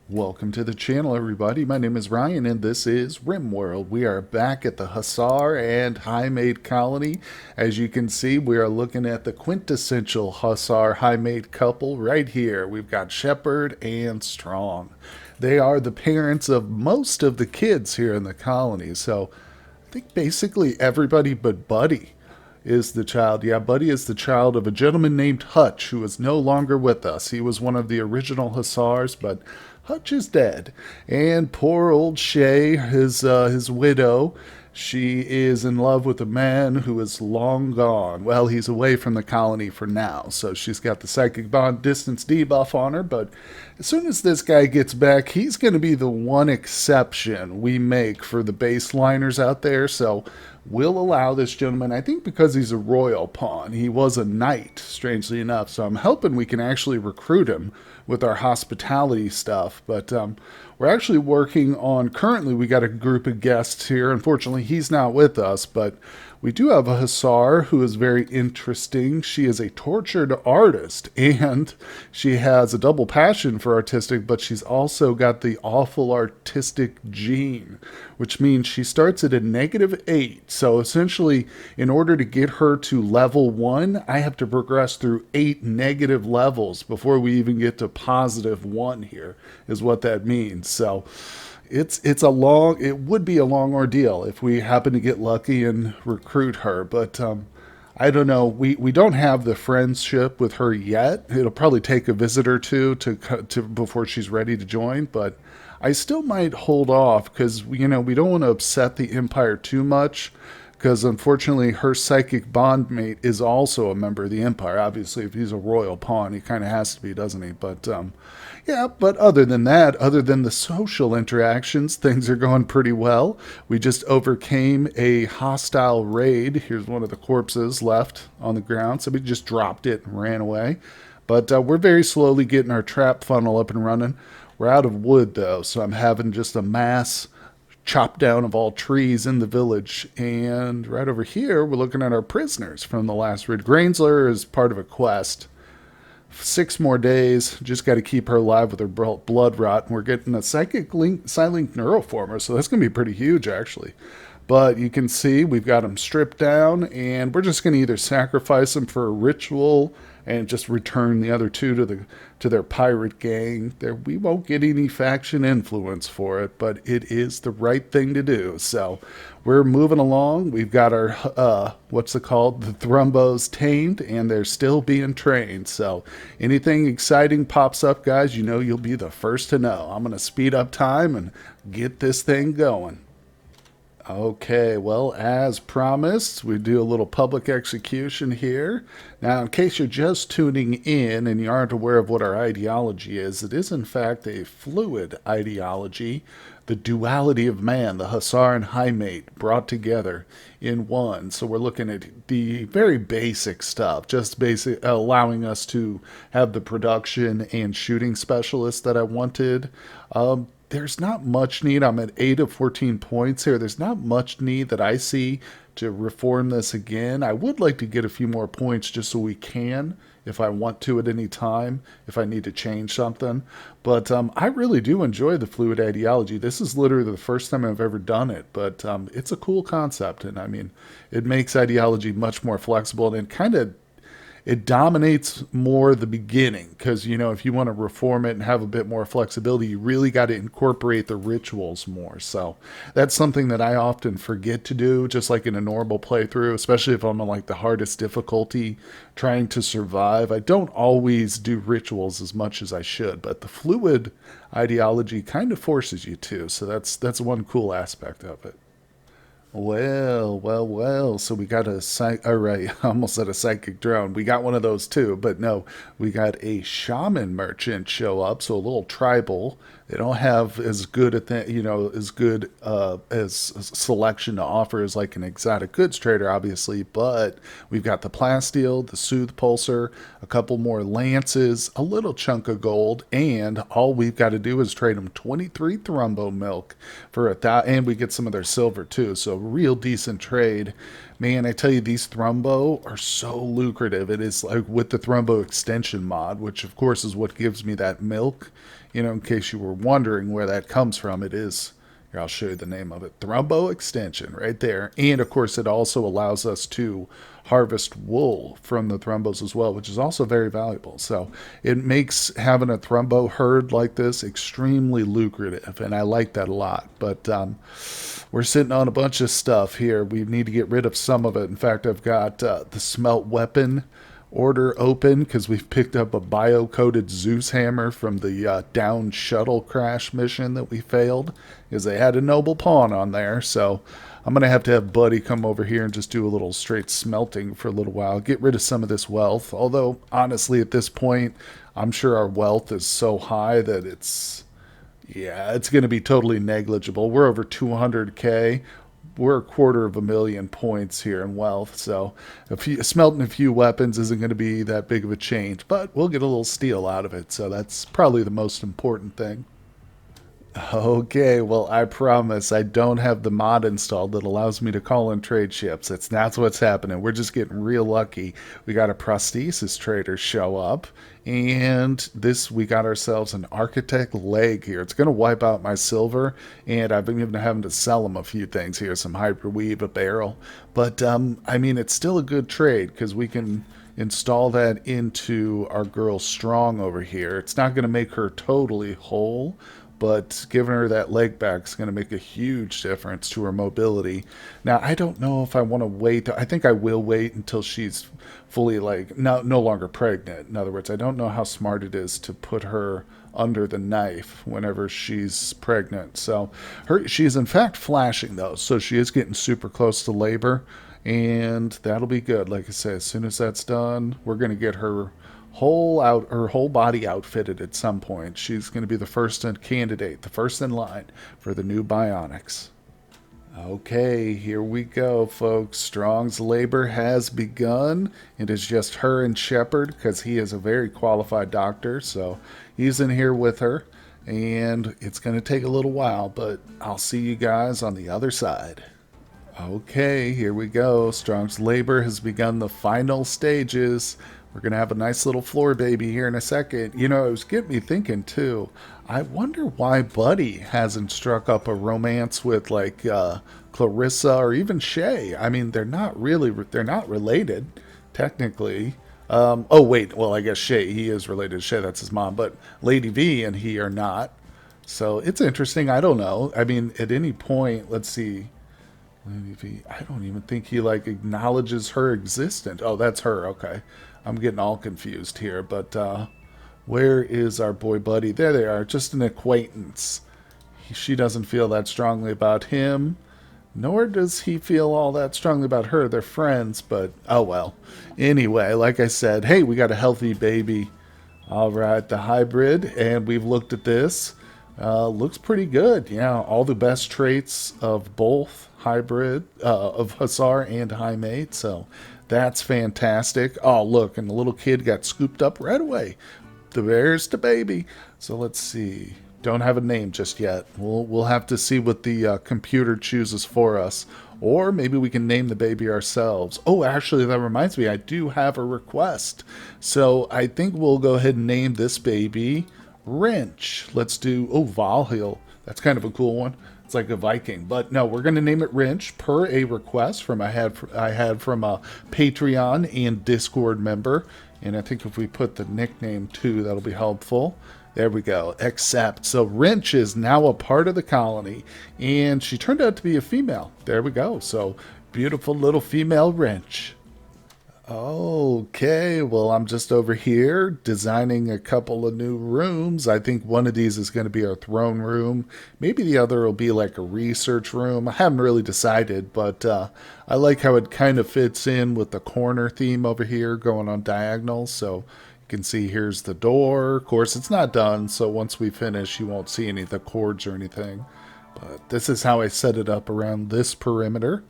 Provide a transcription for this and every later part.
Welcome to the channel, everybody. My name is Ryan, and this is RimWorld. We are back at the Hussar and Highmate colony. As you can see, we are looking at the quintessential Hussar Highmate couple right here. We've got Shepherd and Strong. They are the parents of most of the kids here in the colony, so I think basically everybody but Buddy is the child. Yeah, Buddy is the child of a gentleman named Hutch, who is no longer with us. He was one of the original Hussars, but Hutch is dead. And poor old Shay, his widow, she is in love with a man who is long gone. Well, he's away from the colony for now, so she's got the psychic bond distance debuff on her, but as soon as this guy gets back, he's going to be the one exception we make for the baseliners out there, so we'll allow this gentleman, I think because he's a royal pawn. He was a knight, strangely enough, so I'm hoping we can actually recruit him with our hospitality stuff. But we're actually working on, currently we got a group of guests here. Unfortunately, he's not with us, but we do have a Hussar who is very interesting. She is a tortured artist, and she has a double passion for artistic, but she's also got the awful artistic gene, which means she starts at a -8. So essentially, in order to get her to level 1, I have to progress through 8 negative levels before we even get to +1 here, is what that means. So it would be a long ordeal if we happen to get lucky and recruit her, but I don't know. We don't have the friendship with her yet. It'll probably take a visit or two to before she's ready to join, but I still might hold off because we don't want to upset the Empire too much, because unfortunately her psychic bondmate is also a member of the Empire. Obviously, if he's a royal pawn, he kind of has to be, doesn't he? But yeah, but other than that, other than the social interactions, things are going pretty well. We just overcame a hostile raid. Here's one of the corpses left on the ground. So we just dropped it and ran away. But we're very slowly getting our trap funnel up and running. We're out of wood, though, so I'm having just a mass chop down of all trees in the village. And right over here, we're looking at our prisoners from the last raid. Grainsler is part of a quest. 6 more days. Just got to keep her alive with her blood rot. And we're getting a psychic link, Psylink neuroformer, so that's going to be pretty huge, actually. But you can see we've got them stripped down, and we're just going to either sacrifice them for a ritual and just return the other two to their pirate gang. We won't get any faction influence for it, but it is the right thing to do. So we're moving along. We've got our what's it called? The Thrumbos tamed, and they're still being trained. So anything exciting pops up, guys, you'll be the first to know. I'm gonna speed up time and get this thing going. Okay, well, as promised, we do a little public execution here. Now, in case you're just tuning in and you aren't aware of what our ideology is, it is in fact a fluid ideology, the duality of man, the Hussar and Highmate brought together in one. So we're looking at the very basic stuff, just basic, allowing us to have the production and shooting specialists that I wanted. There's not much need. I'm at 8 of 14 points here. There's not much need that I see to reform this again. I would like to get a few more points just so we can, if I want to at any time, if I need to change something. But I really do enjoy the fluid ideology. This is literally the first time I've ever done it, but it's a cool concept. And I mean, it makes ideology much more flexible, and it dominates more the beginning, because if you want to reform it and have a bit more flexibility, you really got to incorporate the rituals more. So that's something that I often forget to do, just like in a normal playthrough, especially if I'm on like the hardest difficulty trying to survive. I don't always do rituals as much as I should, but the fluid ideology kind of forces you to. So that's one cool aspect of it. Well, well, well. So we got all right, I almost said a psychic drone. We got one of those too, but no, we got a shaman merchant show up. So a little tribal. They don't have as good as good as selection to offer as like an exotic goods trader, obviously. But we've got the plasteel, the soothe pulsar, a couple more lances, a little chunk of gold, and all we've got to do is trade them 23 thrumbo milk for and we get some of their silver too. So real decent trade. Man, I tell you, these Thrumbo are so lucrative. It is like with the Thrumbo extension mod, which of course is what gives me that milk. You know, in case you were wondering where that comes from, it is. Here, I'll show you the name of it. Thrumbo extension right there. And of course, it also allows us to harvest wool from the Thrumbos as well, which is also very valuable. So it makes having a Thrumbo herd like this extremely lucrative, and I like that a lot. But we're sitting on a bunch of stuff here. We need to get rid of some of it. In fact, I've got the smelt weapon order open because we've picked up a bio-coated Zeus hammer from the down shuttle crash mission that we failed because they had a noble pawn on there. So I'm going to have Buddy come over here and just do a little straight smelting for a little while, get rid of some of this wealth. Although, honestly, at this point, I'm sure our wealth is so high that it's going to be totally negligible. We're over 200K. We're 250,000 points here in wealth, so smelting a few weapons isn't going to be that big of a change, but we'll get a little steel out of it, so that's probably the most important thing. Okay, well, I promise I don't have the mod installed that allows me to call in trade ships. That's what's happening. We're just getting real lucky. We got a prosthesis trader show up, and we got ourselves an architect leg here. It's going to wipe out my silver, and I've been even having to sell them a few things here, some hyperweave, a barrel. But, I mean, it's still a good trade because we can install that into our girl Strong over here. It's not going to make her totally whole, but giving her that leg back is going to make a huge difference to her mobility. Now, I don't know if I want to wait. I think I will wait until she's fully, like, no longer pregnant. In other words, I don't know how smart it is to put her under the knife whenever she's pregnant. So she's in fact flashing, though, so she is getting super close to labor, and that'll be good. Like I say, as soon as that's done, we're going to get her her whole body outfitted at some point. She's going to be the first candidate, the first in line for the new bionics. Okay, here we go, folks. Strong's labor has begun. It is just her and Shepard because he is a very qualified doctor, so he's in here with her, and it's going to take a little while, but I'll see you guys on the other side. Okay, here we go. Strong's labor has begun the final stages. We're going to have a nice little floor baby here in a second. You know, it was getting me thinking, too. I wonder why Buddy hasn't struck up a romance with, like, Clarissa or even Shay. I mean, they're not related, technically. Oh, wait, well, I guess Shay, he is related to Shay, that's his mom. But Lady V and he are not. So it's interesting. I don't know. I mean, at any point, let's see. Lady V, I don't even think he, like, acknowledges her existence. Oh, that's her, okay. I'm getting all confused here, but where is our boy Buddy? There they are, just an acquaintance. She doesn't feel that strongly about him, nor does he feel all that strongly about her. They're friends, but oh well. Anyway, like I said, hey, we got a healthy baby. All right, the hybrid, and we've looked at this. Looks pretty good. Yeah, all the best traits of both hybrid, of Hussar and Highmates, so that's fantastic. Oh, look, and the little kid got scooped up right away. There's the baby. So let's see. Don't have a name just yet. We'll have to see what the computer chooses for us. Or maybe we can name the baby ourselves. Oh, actually, that reminds me. I do have a request. So I think we'll go ahead and name this baby Wrench. Let's do, Valhil. That's kind of a cool one. It's like a Viking, but no, we're going to name it Wrench per a request from I had from a Patreon and Discord member, and I think if we put the nickname too, that'll be helpful. There we go. Accept. So Wrench is now a part of the colony, and she turned out to be a female. There we go. So beautiful little female Wrench. Okay, well, I'm just over here designing a couple of new rooms. I think one of these is going to be our throne room. Maybe the other will be like a research room. I haven't really decided, but I like how it kind of fits in with the corner theme over here going on diagonals. So you can see here's the door. Of course, it's not done, so once we finish, you won't see any of the cords or anything. But this is how I set it up around this perimeter.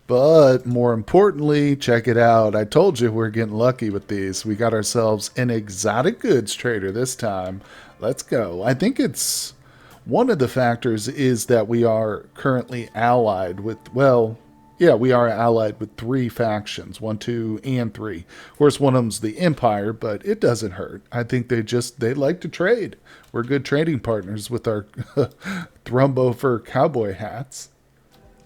But more importantly, check it out. I told you we're getting lucky with these. We got ourselves an exotic goods trader this time. Let's go. I think it's One of the factors is that we are currently allied with, well, yeah, we are allied with three factions, one, two, and three. Of course, one of them's the Empire, but it doesn't hurt. I think they like to trade. We're good trading partners with our Thrumbo fur cowboy hats.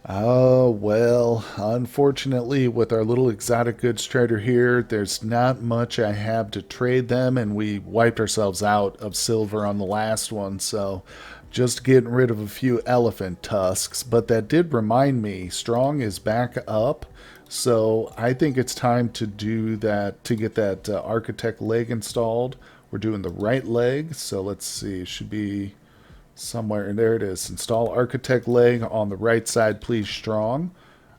Oh, well, unfortunately, with our little exotic goods trader here, there's not much I have to trade them, and we wiped ourselves out of silver on the last one, so just getting rid of a few elephant tusks. But that did remind me, Strong is back up, so I think it's time to do that, to get that architect leg installed. We're doing the right leg, so let's see, it should be somewhere, and there it is. Install architect leg on the right side, please, Strong.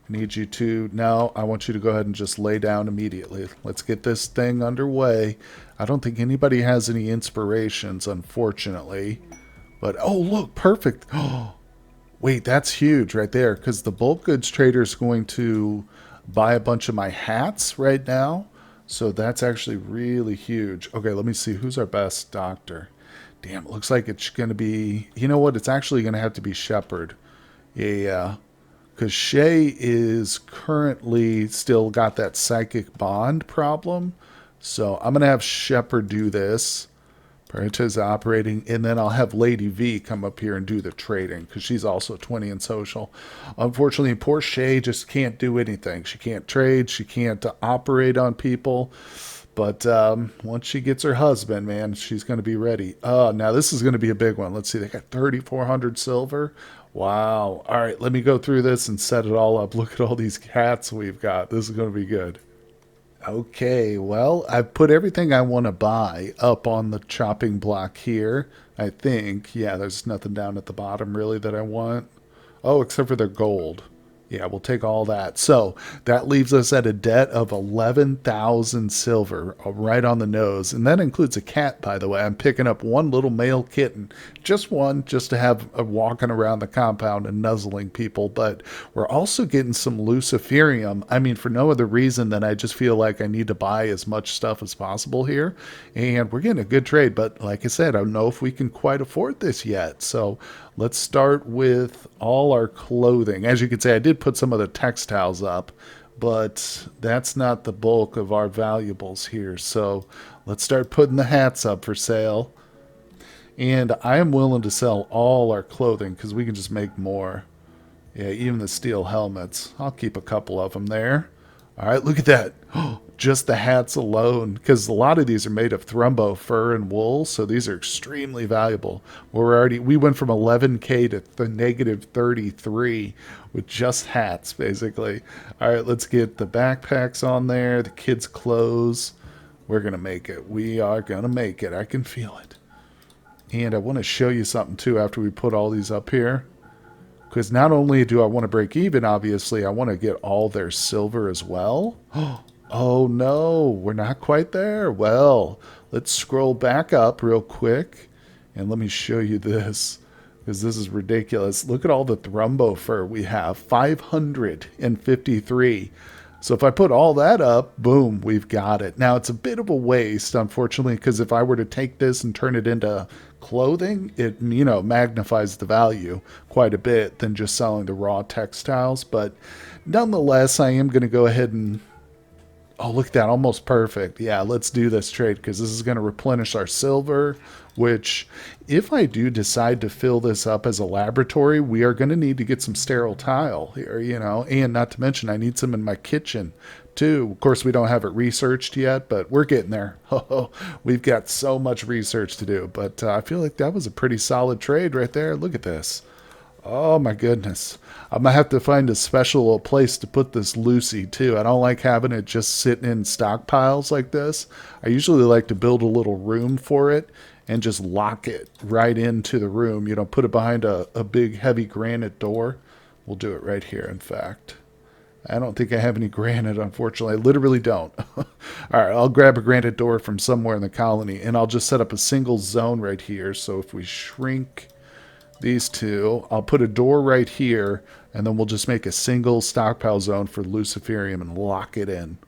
I need you to, no, I want you to go ahead and just lay down immediately. Let's get this thing underway. I don't think anybody has any inspirations, unfortunately. But, oh, look, perfect. Oh, wait, that's huge right there, because the bulk goods trader is going to buy a bunch of my hats right now. So that's actually really huge. Okay, let me see. Who's our best doctor? Damn, it looks like it's going to be... You know what? It's actually going to have to be Shepherd. Yeah, because Shay is currently still got that psychic bond problem. So I'm going to have Shepherd do this. Prioritize operating, and then I'll have Lady V come up here and do the trading, because she's also 20 in social. Unfortunately, poor Shay just can't do anything. She can't trade. She can't operate on people. But once she gets her husband, man, she's going to be ready. Now this is going to be a big one. Let's see. They got 3,400 silver. Wow. All right, let me go through this and set it all up. Look at all these cats we've got. This is going to be good. Okay, well, I've put everything I want to buy up on the chopping block here. I think. Yeah, there's nothing down at the bottom really that I want. Oh, except for their gold. Yeah, we'll take all that. So that leaves us at a debt of 11,000 silver, right on the nose. And that includes a cat, by the way. I'm picking up one little male kitten, just one, just to have walking around the compound and nuzzling people. But we're also getting some luciferium. I mean, for no other reason than I just feel like I need to buy as much stuff as possible here. And we're getting a good trade. But like I said, I don't know if we can quite afford this yet. So let's start with all our clothing. As you can see, I did put some of the textiles up, but that's not the bulk of our valuables here. So let's start putting the hats up for sale. And I am willing to sell all our clothing because we can just make more. Yeah, even the steel helmets. I'll keep a couple of them there. All right, look at that. Just the hats alone, because a lot of these are made of Thrumbo fur and wool, so these are extremely valuable. We went from 11K to the negative 33 with just hats, basically. All right, let's get the backpacks on there, the kids' clothes. We're going to make it. We are going to make it. I can feel it. And I want to show you something, too, after we put all these up here. Because not only do I want to break even, obviously, I want to get all their silver as well. Oh, no, we're not quite there. Well, let's scroll back up real quick. And let me show you this, because this is ridiculous. Look at all the Thrumbo fur we have, 553. So if I put all that up, boom, we've got it. Now, it's a bit of a waste, unfortunately, because if I were to take this and turn it into clothing, it, magnifies the value quite a bit than just selling the raw textiles. But nonetheless, I am going to go ahead and... Oh, look at that. Almost perfect. Yeah, let's do this trade because this is going to replenish our silver, which if I do decide to fill this up as a laboratory, we are going to need to get some sterile tile here, and not to mention I need some in my kitchen too. Of course, we don't have it researched yet, but we're getting there. We've got so much research to do, but I feel like that was a pretty solid trade right there. Look at this. Oh my goodness. I'm going to have to find a special place to put this Lucy too. I don't like having it just sitting in stockpiles like this. I usually like to build a little room for it and just lock it right into the room. Put it behind a big heavy granite door. We'll do it right here, in fact. I don't think I have any granite, unfortunately. I literally don't. All right, I'll grab a granite door from somewhere in the colony and I'll just set up a single zone right here. So if we shrink these two, I'll put a door right here, and then we'll just make a single stockpile zone for luciferium and lock it in.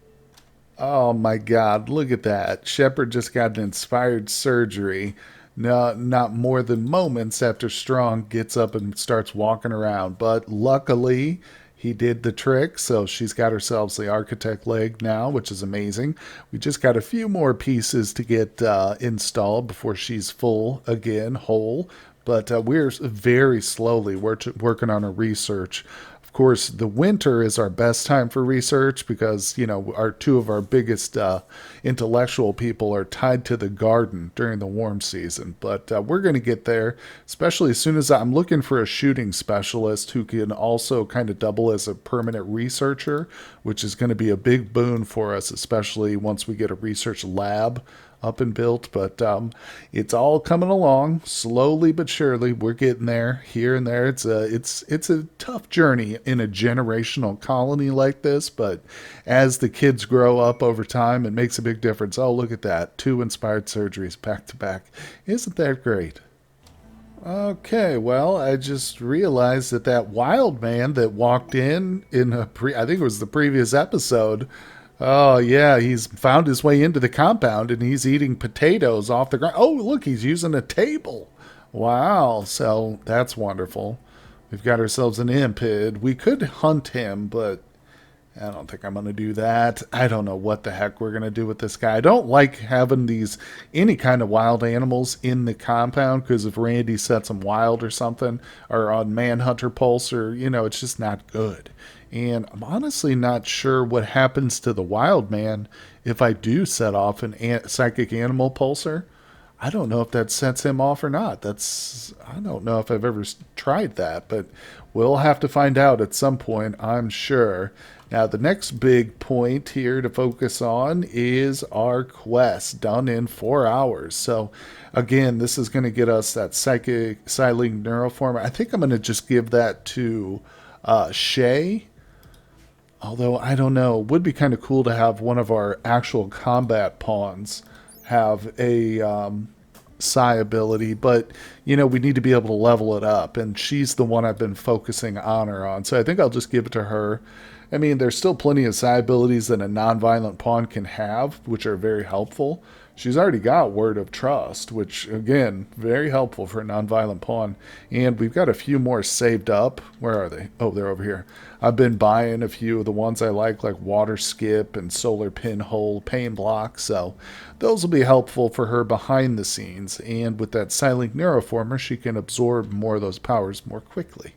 Oh my God, look at that. Shepard just got an inspired surgery. No, not more than moments after Strong gets up and starts walking around. But luckily, he did the trick, so she's got herself the architect leg now, which is amazing. We just got a few more pieces to get installed before she's full again, whole. But we're very slowly working on her research. Of course, the winter is our best time for research because, our two of our biggest intellectual people are tied to the garden during the warm season. But we're going to get there, especially as soon as I'm looking for a shooting specialist who can also kind of double as a permanent researcher, which is going to be a big boon for us, especially once we get a research lab up and built. But it's all coming along slowly but surely. We're getting there, here and there. It's a tough journey in a generational colony like this, but as the kids grow up over time, it makes a big difference. Oh, look at that, 2 inspired surgeries back to back. Isn't that great? Okay, well, I just realized that wild man that walked in I think it was the previous episode. Oh yeah, he's found his way into the compound and he's eating potatoes off the ground. Oh, look, he's using a table. Wow, so that's wonderful. We've got ourselves an impid. We could hunt him, but I don't think I'm going to do that. I don't know what the heck we're going to do with this guy. I don't like having any kind of wild animals in the compound because if Randy sets them wild or something, or on Manhunter Pulse, or, it's just not good. And I'm honestly not sure what happens to the wild man if I do set off psychic animal pulsar. I don't know if that sets him off or not. I don't know if I've ever tried that, but we'll have to find out at some point, I'm sure. Now, the next big point here to focus on is our quest done in 4 hours. So, again, this is going to get us that silent neuroformer. I think I'm going to just give that to Shay. Although, I don't know. It would be kind of cool to have one of our actual combat pawns have a psi ability, but we need to be able to level it up, and she's the one I've been focusing honor on, so I think I'll just give it to her. I mean, there's still plenty of psi abilities that a non-violent pawn can have, which are very helpful. She's already got Word of Trust, which, again, very helpful for a non-violent pawn. And we've got a few more saved up. Where are they? Oh, they're over here. I've been buying a few of the ones I like Water Skip and Solar Pinhole, Pain Block. So those will be helpful for her behind the scenes. And with that Silent Neuroformer, she can absorb more of those powers more quickly.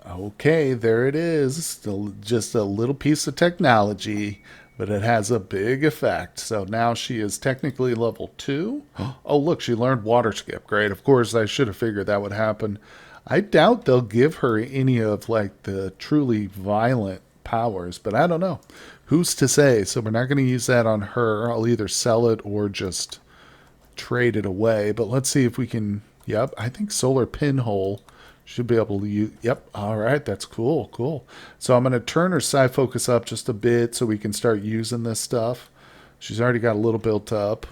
Okay, there it is. Still just a little piece of technology, but it has a big effect. So now she is technically level 2. Oh, look, she learned Water Skip. Great. Of course, I should have figured that would happen. I doubt they'll give her any of the truly violent powers, but I don't know. Who's to say? So we're not going to use that on her. I'll either sell it or just trade it away. But let's see if we can. Yep, I think Solar Pinhole should be able to use. Yep, all right, that's cool. So I'm going to turn her psi focus up just a bit so we can start using this stuff. She's already got a little built up.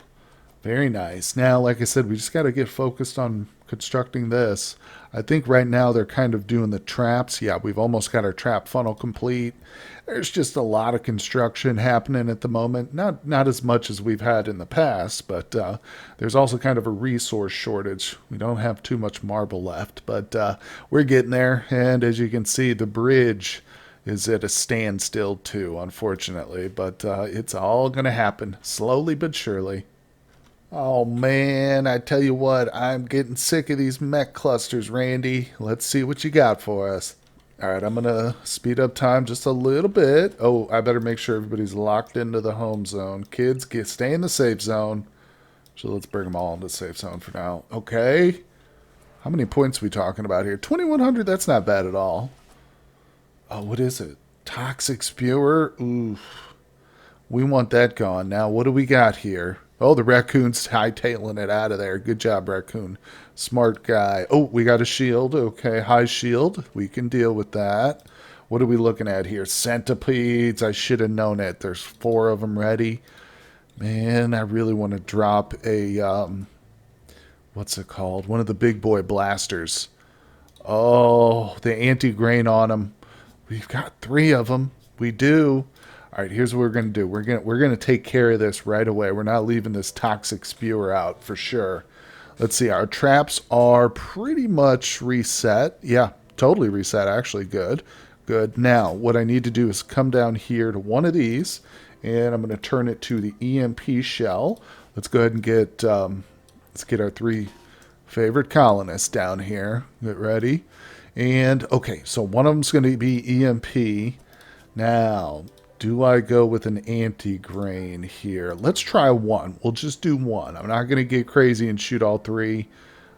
Very nice. Now, like I said, we just got to get focused on constructing this. I think right now they're kind of doing the traps. Yeah, we've almost got our trap funnel complete. There's just a lot of construction happening at the moment. Not as much as we've had in the past, but there's also kind of a resource shortage. We don't have too much marble left, but we're getting there. And as you can see, the bridge is at a standstill too, unfortunately. But it's all going to happen slowly but surely. Oh man, I tell you what, I'm getting sick of these mech clusters, Randy. Let's see what you got for us. Alright, I'm going to speed up time just a little bit. Oh, I better make sure everybody's locked into the home zone. Kids, stay in the safe zone. So let's bring them all into the safe zone for now. Okay. How many points are we talking about here? 2,100, that's not bad at all. Oh, what is it? Toxic Spewer? Oof. We want that gone. Now, what do we got here? Oh, the raccoon's hightailing it out of there. Good job, raccoon. Smart guy. Oh, we got a shield. Okay, high shield. We can deal with that. What are we looking at here? Centipedes. I should have known it. There's 4 of them ready. Man, I really want to drop a, what's it called? One of the big boy blasters. Oh, the anti-grain on them. We've got 3 of them. We do. All right, here's what we're going to do. We're going to take care of this right away. We're not leaving this toxic spewer out for sure. Let's see, our traps are pretty much reset. Yeah, totally reset, actually. Good. Good. Now, what I need to do is come down here to one of these, and I'm going to turn it to the EMP shell. Let's go ahead and let's get our 3 favorite colonists down here. Get ready. And, okay, so one of them's going to be EMP. Now, do I go with an anti-grain here? Let's try one. We'll just do one. I'm not going to get crazy and shoot all 3.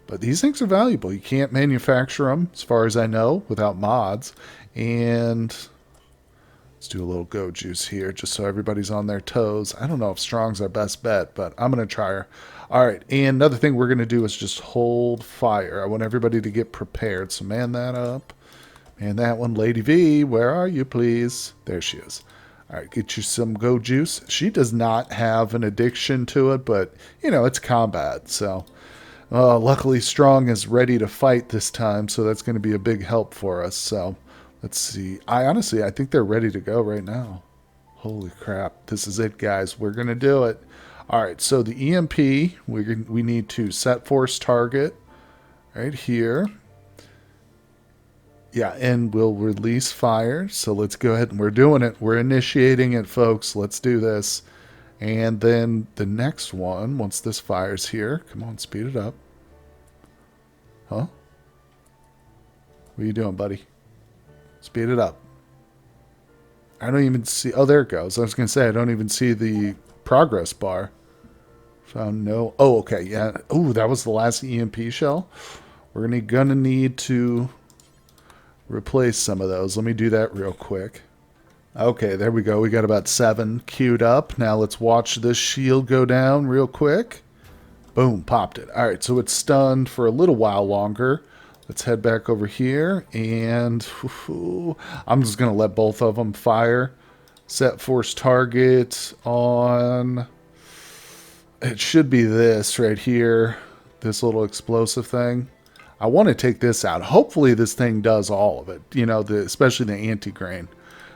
But these things are valuable. You can't manufacture them, as far as I know, without mods. And let's do a little go juice here, just so everybody's on their toes. I don't know if strong's our best bet, but I'm going to try her. All right, and another thing we're going to do is just hold fire. I want everybody to get prepared, so man that up. And that one, Lady V, where are you, please? There she is. All right, get you some go juice. She does not have an addiction to it, but, you know, it's combat, so... luckily, Strong is ready to fight this time, so that's going to be a big help for us. So, let's see. I think they're ready to go right now. Holy crap. This is it, guys. We're going to do it. All right, so the EMP, we need to set force target right here. Yeah, and we'll release fire. So let's go ahead and we're doing it. We're initiating it, folks. Let's do this. And then the next one, once this fires here, come on, speed it up. Huh? What are you doing, buddy? Speed it up. I don't even see... Oh, there it goes. I was going to say, I don't even see the progress bar. Found no... Oh, okay, yeah. Oh, that was the last EMP shell. We're gonna need to replace some of those. Let me do that real quick. Okay, there we go. We got about 7 queued up. Now let's watch this shield go down real quick. Boom, popped it. All right, so it's stunned for a little while longer. Let's head back over here, and I'm just going to let both of them fire. Set force target on... It should be this right here, this little explosive thing. I want to take this out. Hopefully this thing does all of it, you know, especially the anti-grain.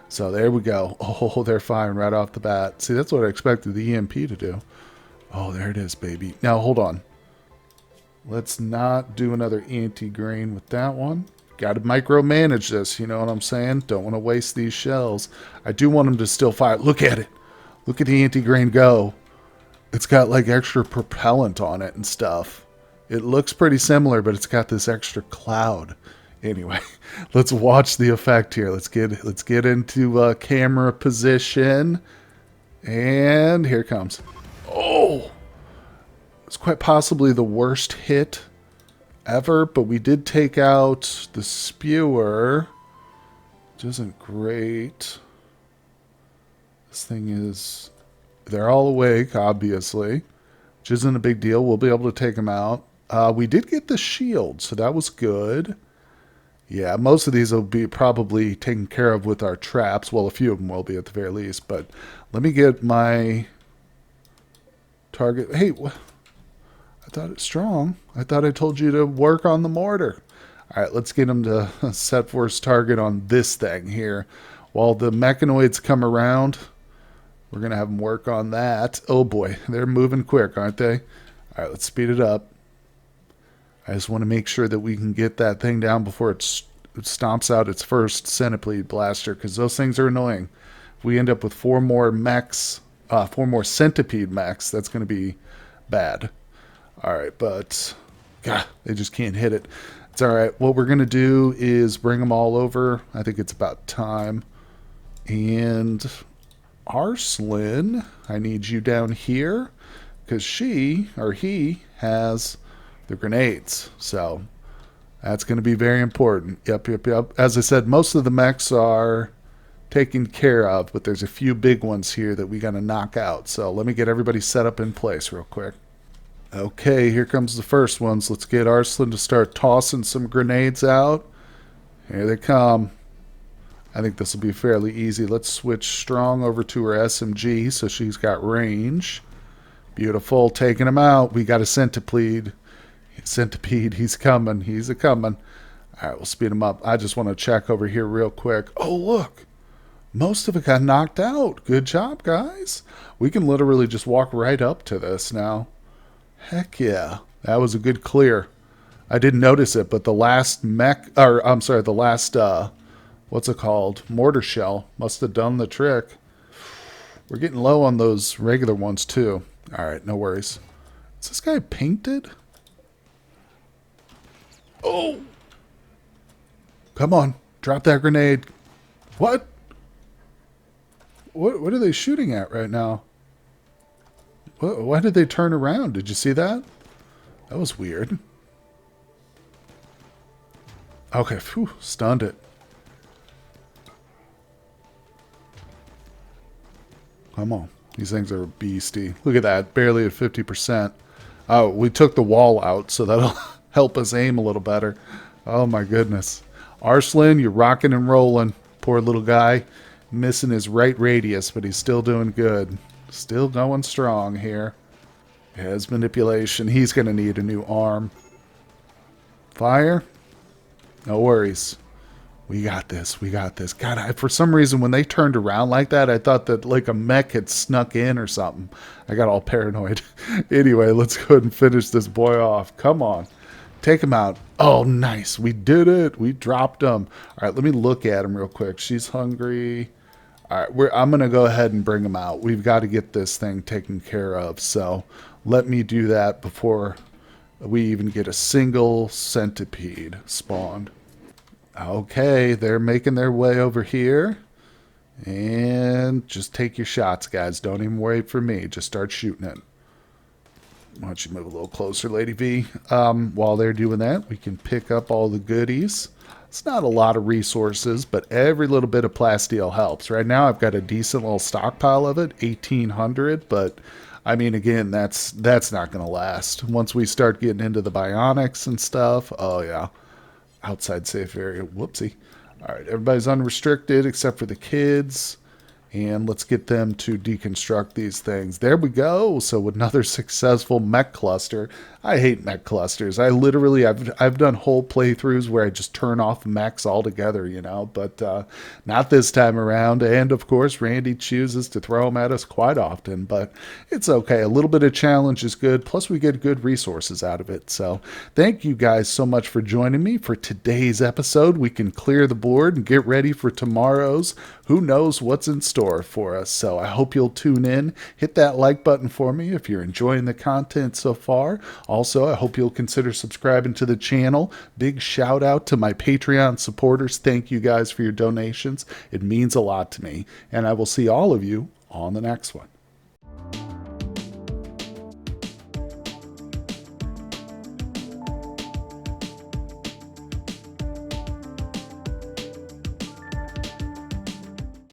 So there we go. Oh, they're firing right off the bat. See, that's what I expected the EMP to do. Oh, there it is, baby. Now, hold on. Let's not do another anti-grain with that one. Got to micromanage this, you know what I'm saying? Don't want to waste these shells. I do want them to still fire. Look at it. Look at the anti-grain go. It's got, like, extra propellant on it and stuff. It looks pretty similar, but it's got this extra cloud. Anyway, let's watch the effect here. Let's get into camera position, and here it comes. Oh, it's quite possibly the worst hit ever, but we did take out the spewer, which isn't great. This thing is, they're all awake, obviously, which isn't a big deal. We'll be able to take them out. We did get the shield, so that was good. Yeah, most of these will be probably taken care of with our traps. Well, a few of them will be at the very least. But let me get my target. Hey, I thought it's strong. I thought I told you to work on the mortar. All right, let's get them to set force target on this thing here. While the mechanoids come around, we're going to have them work on that. Oh, boy. They're moving quick, aren't they? All right, let's speed it up. I just want to make sure that we can get that thing down before it stomps out its first centipede blaster, because those things are annoying. If we end up with 4 more mechs, 4 more centipede mechs, that's going to be bad. All right, but God, they just can't hit it. It's all right. What we're going to do is bring them all over. I think it's about time. And Arslan, I need you down here, because she, or he, has the grenades. So that's going to be very important. Yep. As I said, most of the mechs are taken care of, but there's a few big ones here that we got to knock out. So let me get everybody set up in place real quick. Okay, here comes the first ones. Let's get Arslan to start tossing some grenades out. Here they come. I think this will be fairly easy. Let's switch Strong over to her SMG so she's got range. Beautiful. Taking him out. We got a centipede. He's coming. He's a-coming. All right, we'll speed him up. I just want to check over here real quick. Oh, look. Most of it got knocked out. Good job, guys. We can literally just walk right up to this now. Heck yeah. That was a good clear. I didn't notice it, but the last mech, or I'm sorry, the last, what's it called? Mortar shell must have done the trick. We're getting low on those regular ones, too. All right, no worries. Is this guy painted? Oh! Come on, drop that grenade. What? What are they shooting at right now? Why did they turn around? Did you see that? That was weird. Okay, phew, stunned it. Come on. These things are beastie. Look at that, barely at 50%. Oh, we took the wall out, so that'll help us aim a little better. Oh my goodness. Arslan, you're rocking and rolling. Poor little guy. Missing his right radius, but he's still doing good. Still going strong here. Has manipulation. He's going to need a new arm. Fire. No worries. We got this. We got this. God, for some reason, when they turned around like that, I thought that like a mech had snuck in or something. I got all paranoid. Anyway, let's go ahead and finish this boy off. Come on. Take him out. Oh, nice. We did it. We dropped him. All right, let me look at him real quick. She's hungry. All right, I'm going to go ahead and bring him out. We've got to get this thing taken care of. So let me do that before we even get a single centipede spawned. Okay, they're making their way over here. And just take your shots, guys. Don't even wait for me. Just start shooting it. Why don't you move a little closer, Lady V? While they're doing that, we can pick up all the goodies. It's not a lot of resources, but every little bit of plasteel helps. Right now, I've got a decent little stockpile of it, 1,800, but I mean, again, that's not going to last. Once we start getting into the bionics and stuff, oh yeah. Outside safe area. Whoopsie. All right, everybody's unrestricted except for the kids. And let's get them to deconstruct these things. There we go. So another successful mech cluster. I hate mech clusters. I've done whole playthroughs where I just turn off mechs altogether, you know, but not this time around. And of course, Randy chooses to throw them at us quite often, but it's okay. A little bit of challenge is good. Plus we get good resources out of it. So thank you guys so much for joining me for today's episode. We can clear the board and get ready for tomorrow's. Who knows what's in store for us. So I hope you'll tune in. Hit that like button for me if you're enjoying the content so far. Also, I hope you'll consider subscribing to the channel. Big shout out to my Patreon supporters. Thank you guys for your donations. It means a lot to me. And I will see all of you on the next one.